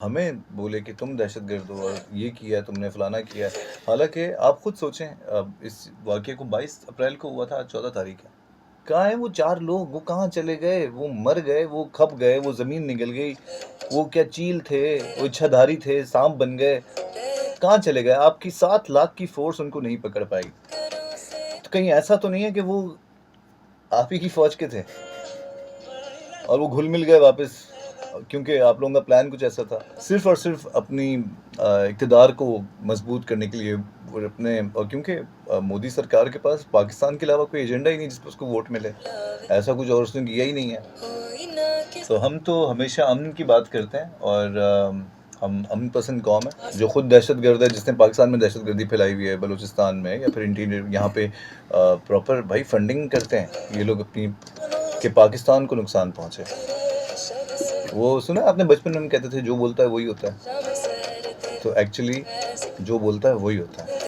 हमें बोले कि तुम दहशतगर्द हो और ये किया तुमने, फलाना किया। हालाँकि आप खुद सोचें इस वाक़ये को 22 अप्रैल को हुआ था, आज 14 तारीख है। कहाँ हैं वो 4 लोग? वो कहाँ चले गए? वो मर गए, वो खप गए, वो ज़मीन निगल गई। वो क्या चील थे, वो इच्छाधारी थे, साँप बन गए। कहाँ चले गए? आपकी 7 लाख की फ़ोर्स उनको नहीं पकड़ पाई। तो कहीं ऐसा तो नहीं है कि वो आप ही की फ़ौज के थे और वो घुल-मिल गए वापस क्योंकि आप लोगों का प्लान कुछ ऐसा था। सिर्फ़ और सिर्फ़ अपनी इक़्तिदार को मज़बूत करने के लिए और अपने और क्योंकि मोदी सरकार के पास पाकिस्तान के अलावा कोई एजेंडा ही नहीं जिस पे उसको वोट मिले। ऐसा कुछ और उसने किया ही नहीं है। तो हम तो हमेशा अमन की बात करते हैं और हम अमन पसंद कौम है, जो खुद दहशतगर्द है, जिसने पाकिस्तान में दहशतगर्दी फैलाई हुई है, बलूचिस्तान में या फिर इंटीरियर यहाँ पे प्रॉपर भाई फंडिंग करते हैं ये लोग अपनी कि पाकिस्तान को नुकसान पहुँचे। वो सुना है आपने बचपन में हम कहते थे जो बोलता है वही होता है। तो एक्चुअली जो बोलता है वही होता है।